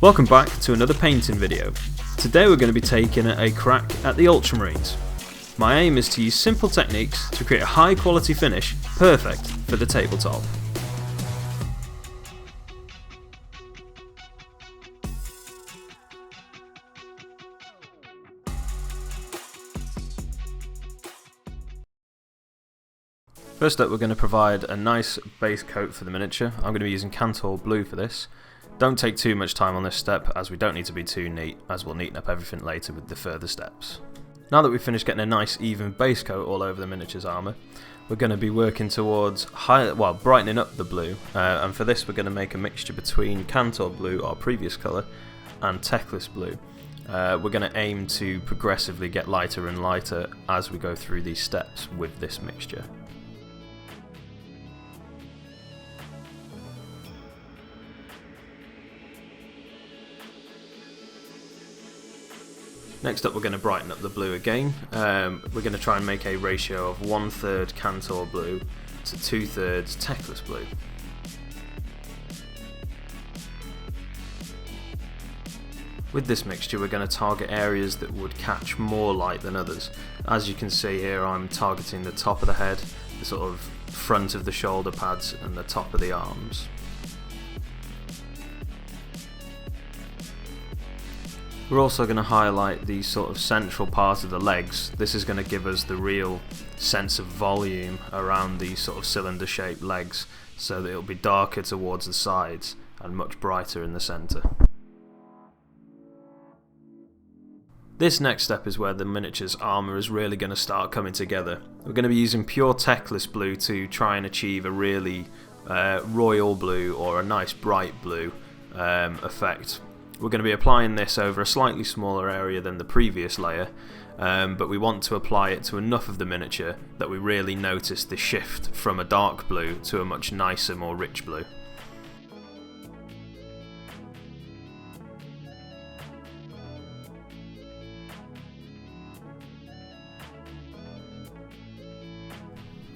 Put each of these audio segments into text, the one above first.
Welcome back to another painting video. Today we're going to be taking a crack at the Ultramarines. My aim is to use simple techniques to create a high quality finish perfect for the tabletop. First up, we're going to provide a nice base coat for the miniature. I'm going to be using Armour blue for this. Don't take too much time on this step, as we don't need to be too neat, as we'll neaten up everything later with the further steps. Now that we've finished getting a nice even base coat all over the miniature's armour, we're going to be working towards brightening up the blue, and for this we're going to make a mixture between Armour blue, our previous colour, and Teclis blue. We're going to aim to progressively get lighter and lighter as we go through these steps with this mixture. Next up, we're going to brighten up the blue again. We're going to try and make a ratio of 1/3 Armour blue to 2/3 Teclis blue. With this mixture, we're going to target areas that would catch more light than others. As you can see here, I'm targeting the top of the head, the sort of front of the shoulder pads, and the top of the arms. We're also going to highlight the sort of central part of the legs. This is going to give us the real sense of volume around these sort of cylinder shaped legs, so that it'll be darker towards the sides and much brighter in the centre. This next step is where the miniature's armour is really going to start coming together. We're going to be using pure Teclis blue to try and achieve a really royal blue or a nice bright blue effect. We're going to be applying this over a slightly smaller area than the previous layer, but we want to apply it to enough of the miniature that we really notice the shift from a dark blue to a much nicer, more rich blue.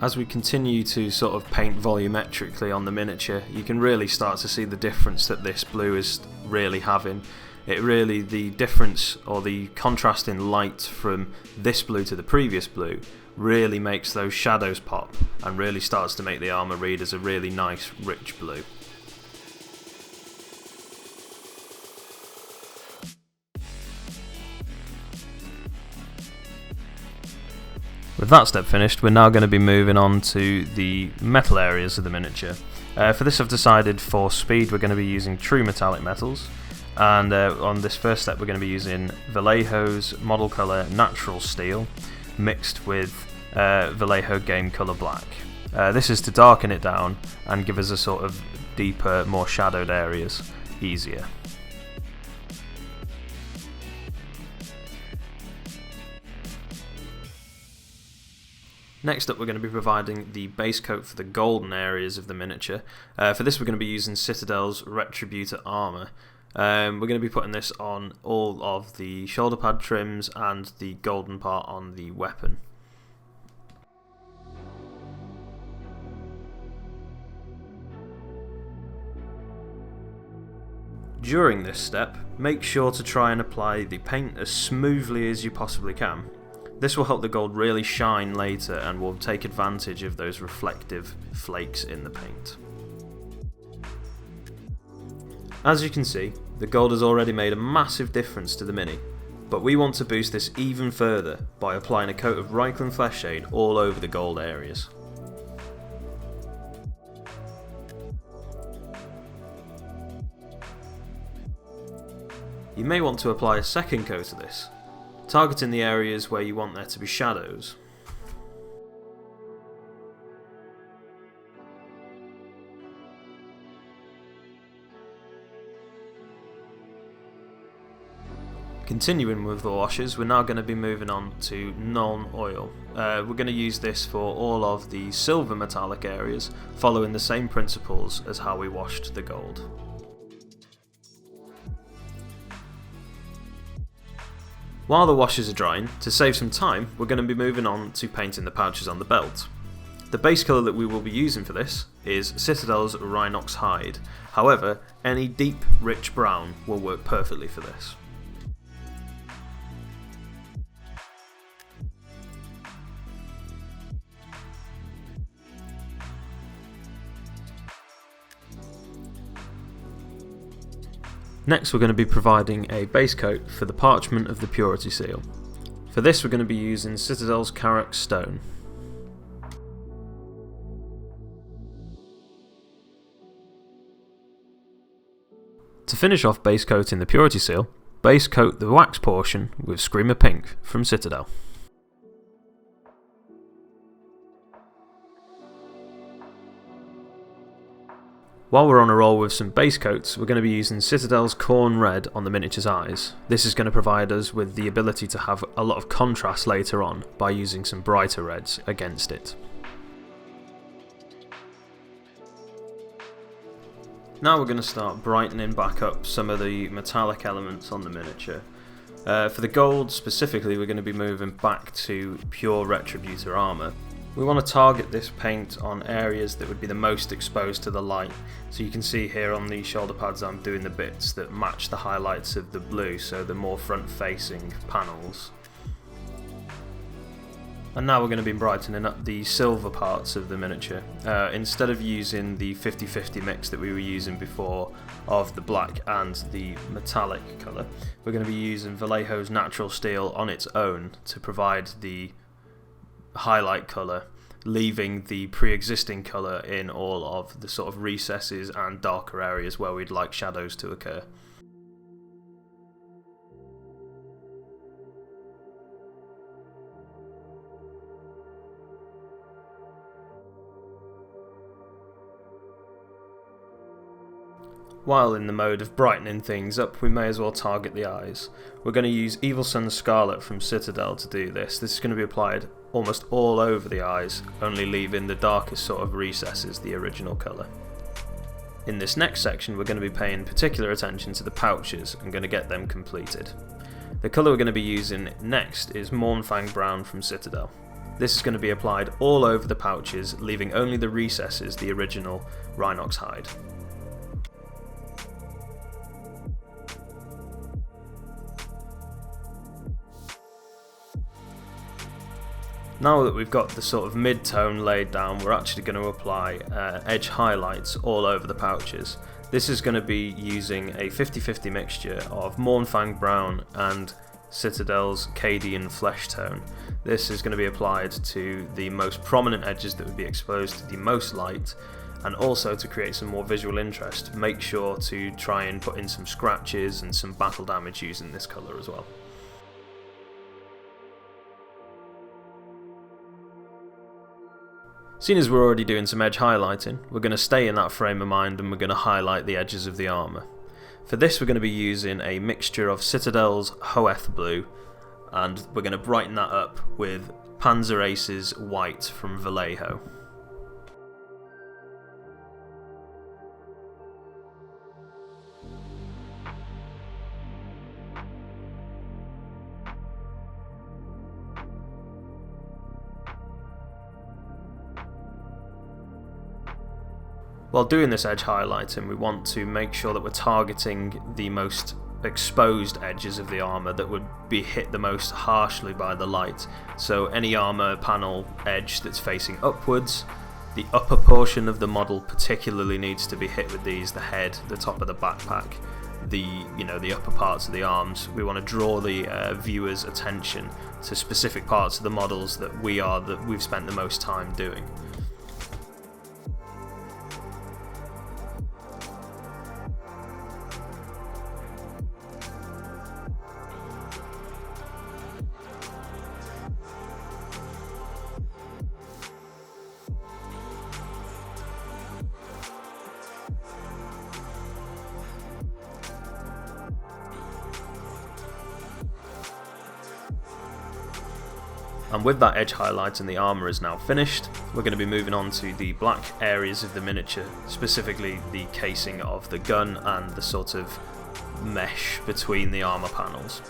As we continue to sort of paint volumetrically on the miniature, you can really start to see the difference that this blue is really having. The difference or the contrast in light from this blue to the previous blue really makes those shadows pop and really starts to make the armour read as a really nice rich blue. With that step finished, we're now going to be moving on to the metal areas of the miniature. For this I've decided for speed we're going to be using true metallic metals, and on this first step we're going to be using Vallejo's model colour natural steel mixed with Vallejo game colour black. This is to darken it down and give us a sort of deeper, more shadowed areas easier. Next up, we're going to be providing the base coat for the golden areas of the miniature. For this we're going to be using Citadel's Retributor Armour. We're going to be putting this on all of the shoulder pad trims and the golden part on the weapon. During this step, make sure to try and apply the paint as smoothly as you possibly can. This will help the gold really shine later and will take advantage of those reflective flakes in the paint. As you can see, the gold has already made a massive difference to the Mini, but we want to boost this even further by applying a coat of Reikland Flesh Shade all over the gold areas. You may want to apply a second coat of this, targeting the areas where you want there to be shadows. Continuing with the washes, we're now going to be moving on to non-oil. We're going to use this for all of the silver metallic areas, following the same principles as how we washed the gold. While the washes are drying, to save some time, we're going to be moving on to painting the pouches on the belt. The base colour that we will be using for this is Citadel's Rhinox Hide. However, any deep, rich brown will work perfectly for this. Next, we're going to be providing a base coat for the parchment of the Purity Seal. For this, we're going to be using Citadel's Karak Stone. To finish off base coating the Purity Seal, base coat the wax portion with Screamer Pink from Citadel. While we're on a roll with some base coats, we're going to be using Citadel's Corn Red on the miniature's eyes. This is going to provide us with the ability to have a lot of contrast later on by using some brighter reds against it. Now we're going to start brightening back up some of the metallic elements on the miniature. For the gold specifically, we're going to be moving back to pure Retributor armour. We want to target this paint on areas that would be the most exposed to the light. So you can see here on the shoulder pads I'm doing the bits that match the highlights of the blue, so the more front facing panels. And now we're going to be brightening up the silver parts of the miniature. Instead of using the 50-50 mix that we were using before of the black and the metallic colour, we're going to be using Vallejo's Natural Steel on its own to provide the highlight colour, leaving the pre-existing colour in all of the sort of recesses and darker areas where we'd like shadows to occur. While in the mode of brightening things up, we may as well target the eyes. We're going to use Evil Sun's Scarlet from Citadel to do this. This is going to be applied almost all over the eyes, only leaving the darkest sort of recesses the original colour. In this next section, we're going to be paying particular attention to the pouches and going to get them completed. The colour we're going to be using next is Mournfang Brown from Citadel. This is going to be applied all over the pouches, leaving only the recesses the original Rhinox Hide. Now that we've got the sort of mid-tone laid down, we're actually going to apply edge highlights all over the pouches. This is going to be using a 50-50 mixture of Mournfang Brown and Citadel's Cadian Flesh Tone. This is going to be applied to the most prominent edges that would be exposed to the most light, and also to create some more visual interest, make sure to try and put in some scratches and some battle damage using this colour as well. Seeing as we're already doing some edge highlighting, we're going to stay in that frame of mind and we're going to highlight the edges of the armour. For this we're going to be using a mixture of Citadel's Hoeth Blue, and we're going to brighten that up with Panzer Ace's White from Vallejo. While doing this edge highlighting, we want to make sure that we're targeting the most exposed edges of the armour that would be hit the most harshly by the light. So any armour panel edge that's facing upwards, the upper portion of the model particularly needs to be hit with these, the head, the top of the backpack, the upper parts of the arms. We want to draw the viewer's attention to specific parts of the models that we've spent the most time doing. And with that edge highlight and the armour is now finished, we're going to be moving on to the black areas of the miniature, specifically the casing of the gun and the sort of mesh between the armour panels.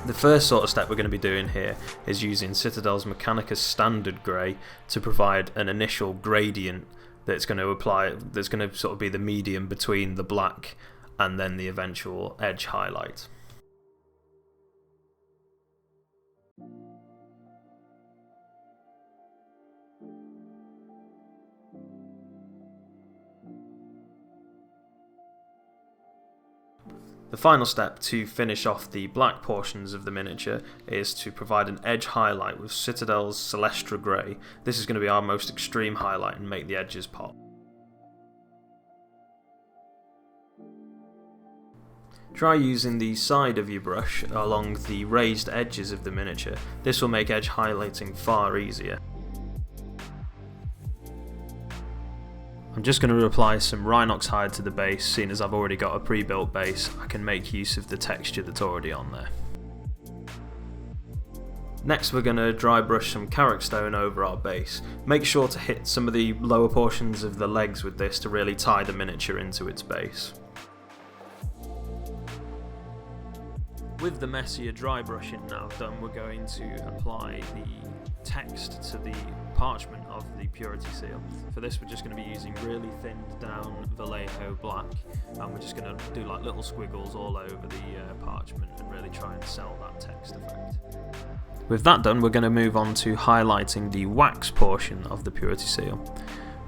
The first sort of step we're going to be doing here is using Citadel's Mechanicus Standard Grey to provide an initial gradient that's going to sort of be the medium between the black and then the eventual edge highlight. The final step to finish off the black portions of the miniature is to provide an edge highlight with Citadel's Celestra Grey. This is going to be our most extreme highlight and make the edges pop. Try using the side of your brush along the raised edges of the miniature. This will make edge highlighting far easier. I'm just going to apply some Rhinox hide to the base. Seeing as I've already got a pre-built base, I can make use of the texture that's already on there. Next we're going to dry brush some Carrick Stone over our base. Make sure to hit some of the lower portions of the legs with this to really tie the miniature into its base. With the messier dry brushing now done, we're going to apply the text to the parchment of the purity seal. For this we're just going to be using really thinned down Vallejo black, and we're just going to do like little squiggles all over the parchment and really try and sell that text effect. With that done, we're going to move on to highlighting the wax portion of the purity seal.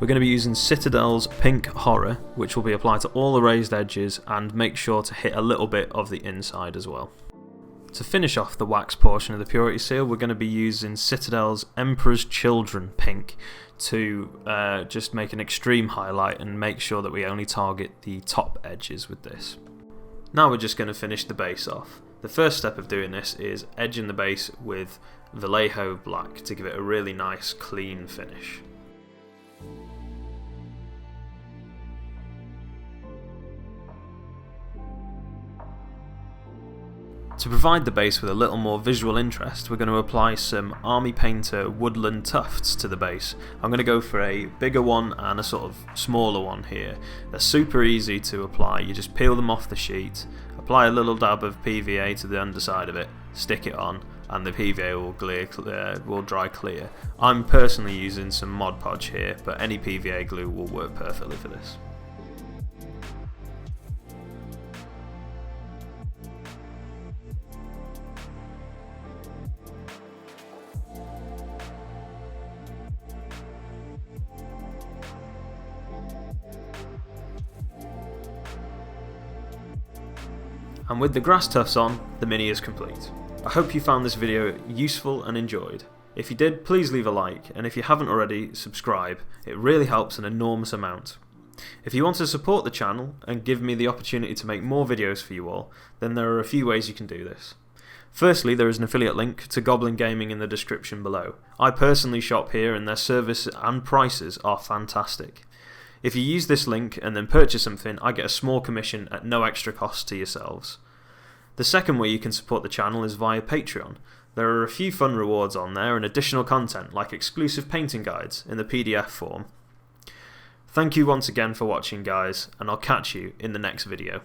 We're going to be using Citadel's Pink Horror, which will be applied to all the raised edges, and make sure to hit a little bit of the inside as well. To finish off the wax portion of the purity seal, we're going to be using Citadel's Emperor's Children Pink to just make an extreme highlight and make sure that we only target the top edges with this. Now we're just going to finish the base off. The first step of doing this is edging the base with Vallejo black to give it a really nice clean finish. To provide the base with a little more visual interest, we're going to apply some Army Painter Woodland Tufts to the base. I'm going to go for a bigger one and a sort of smaller one here. They're super easy to apply. You just peel them off the sheet, apply a little dab of PVA to the underside of it, stick it on, and the PVA will dry clear. I'm personally using some Mod Podge here, but any PVA glue will work perfectly for this. And with the grass tufts on, the mini is complete. I hope you found this video useful and enjoyed. If you did, please leave a like, and if you haven't already, subscribe. It really helps an enormous amount. If you want to support the channel and give me the opportunity to make more videos for you all, then there are a few ways you can do this. Firstly, there is an affiliate link to Goblin Gaming in the description below. I personally shop here and their service and prices are fantastic. If you use this link and then purchase something, I get a small commission at no extra cost to yourselves. The second way you can support the channel is via Patreon. There are a few fun rewards on there and additional content like exclusive painting guides in the PDF form. Thank you once again for watching, guys, and I'll catch you in the next video.